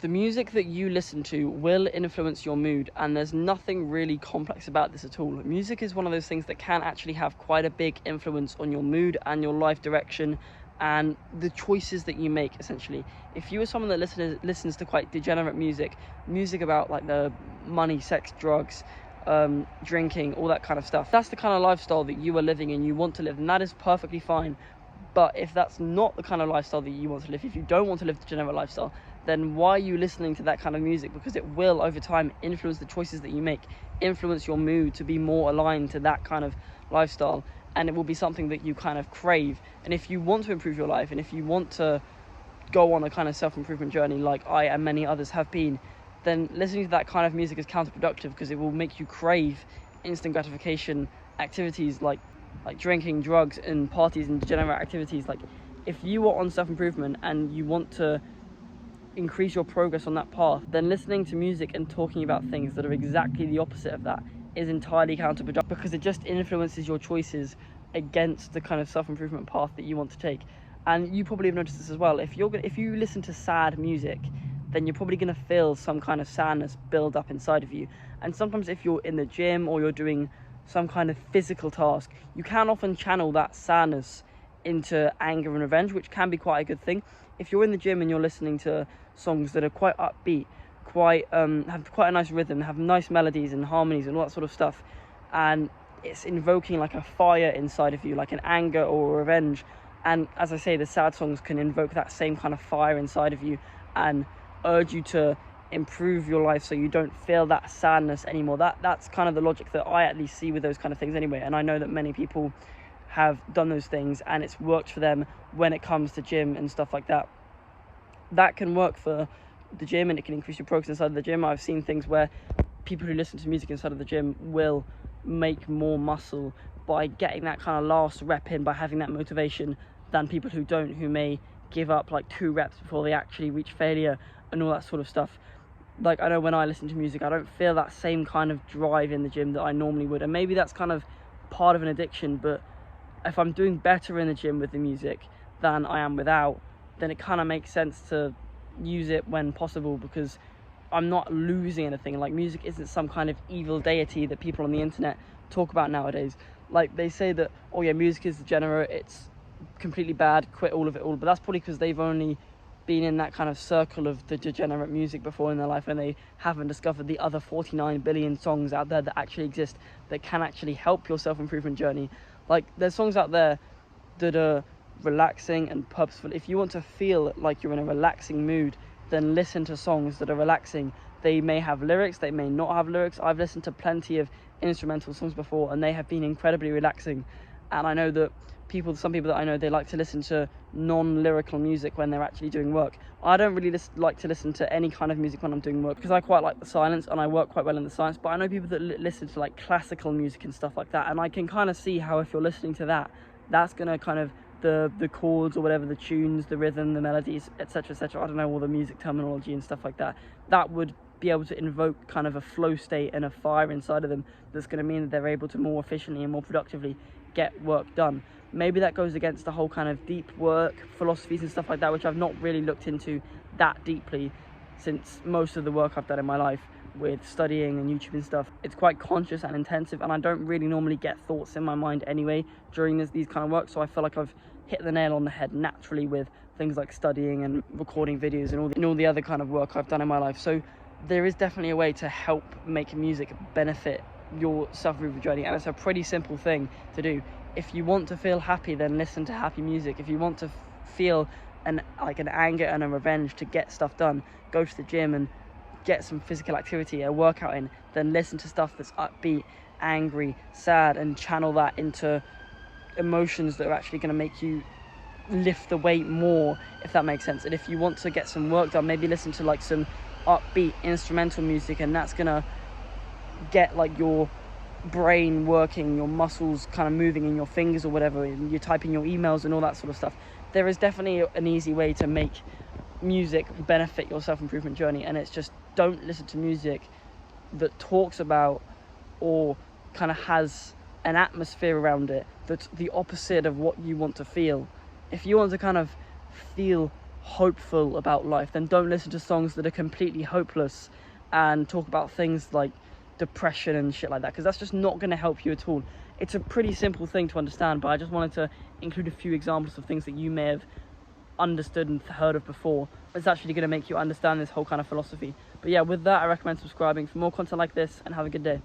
The music that you listen to will influence your mood, and there's nothing really complex about this at all. Music is one of those things that can actually have quite a big influence on your mood and your life direction and the choices that you make, essentially. If you are someone that listens to quite degenerate music about like the money, sex, drugs, drinking, all that kind of stuff, that's the kind of lifestyle that you are living and you want to live, and that is perfectly fine. But if that's not the kind of lifestyle that you want to live, if you don't want to live the degenerate lifestyle, then why are you listening to that kind of music? Because it will, over time, influence the choices that you make, influence your mood to be more aligned to that kind of lifestyle, and it will be something that you kind of crave. And if you want to improve your life, and if you want to go on a kind of self-improvement journey like I and many others have been, then listening to that kind of music is counterproductive, because it will make you crave instant gratification activities like drinking, drugs, and parties and degenerate activities. Like, if you are on self-improvement and you want to increase your progress on that path, then listening to music and talking about things that are exactly the opposite of that is entirely counterproductive, because it just influences your choices against the kind of self-improvement path that you want to take. And you probably have noticed this as well. If you listen to sad music, then you're probably going to feel some kind of sadness build up inside of you. And sometimes if you're in the gym or you're doing some kind of physical task, you can often channel that sadness into anger and revenge, which can be quite a good thing. If you're in the gym and you're listening to songs that are quite upbeat, have quite a nice rhythm, have nice melodies and harmonies and all that sort of stuff, and it's invoking like a fire inside of you, like an anger or a revenge, and as I say, the sad songs can invoke that same kind of fire inside of you and urge you to improve your life so you don't feel that sadness anymore. That's kind of the logic that I at least see with those kind of things anyway, and I know that many people have done those things and it's worked for them when it comes to gym and stuff like that. That can work for the gym and it can increase your progress inside the gym. I've seen things where people who listen to music inside of the gym will make more muscle by getting that kind of last rep in, by having that motivation, than people who don't, who may give up like 2 reps before they actually reach failure and all that sort of stuff. Like, I know when I listen to music, I don't feel that same kind of drive in the gym that I normally would, and maybe that's kind of part of an addiction, but if I'm doing better in the gym with the music than I am without, then it kind of makes sense to use it when possible, because I'm not losing anything. Like, music isn't some kind of evil deity that people on the internet talk about nowadays. Like, they say that, oh yeah, music is degenerate, it's completely bad, quit all of it all, but that's probably because they've only been in that kind of circle of the degenerate music before in their life, and they haven't discovered the other 49 billion songs out there that actually exist that can actually help your self-improvement journey. Like, there's songs out there that are relaxing and purposeful. If you want to feel like you're in a relaxing mood, then listen to songs that are relaxing. They may have lyrics, they may not have lyrics. I've listened to plenty of instrumental songs before and they have been incredibly relaxing. And I know that some people that I know, they like to listen to non-lyrical music when they're actually doing work. I don't really like to listen to any kind of music when I'm doing work, because I quite like the silence and I work quite well in the silence. But I know people that listen to like classical music and stuff like that, and I can kind of see how if you're listening to that, that's going to kind of, the chords or whatever, the tunes, the rhythm, the melodies, etc, I don't know all the music terminology and stuff like that, that would be able to invoke kind of a flow state and a fire inside of them that's going to mean that they're able to more efficiently and more productively get work done. Maybe that goes against the whole kind of deep work philosophies and stuff like that, which I've not really looked into that deeply, since most of the work I've done in my life with studying and YouTube and stuff, it's quite conscious and intensive, and I don't really normally get thoughts in my mind anyway during these kind of work. So I feel like I've hit the nail on the head naturally with things like studying and recording videos and all the other kind of work I've done in my life. So there is definitely a way to help make music benefit your self-improvement journey, and it's a pretty simple thing to do. If you want to feel happy, then listen to happy music. If you want to feel an anger and a revenge to get stuff done, go to the gym and get some physical activity, a workout in, then listen to stuff that's upbeat, angry, sad, and channel that into emotions that are actually going to make you lift the weight more, if that makes sense. And if you want to get some work done, maybe listen to like some upbeat instrumental music, and that's going to get like your brain working, your muscles kind of moving in your fingers or whatever, and you're typing your emails and all that sort of stuff. There is definitely an easy way to make music benefit your self-improvement journey, and it's just, don't listen to music that talks about or kind of has an atmosphere around it that's the opposite of what you want to feel. If you want to kind of feel hopeful about life, then don't listen to songs that are completely hopeless and talk about things like depression and shit like that, because that's just not going to help you at all. It's a pretty simple thing to understand, but I just wanted to include a few examples of things that you may have understood and heard of before. It's actually going to make you understand this whole kind of philosophy. But yeah, with that, I recommend subscribing for more content like this, and have a good day.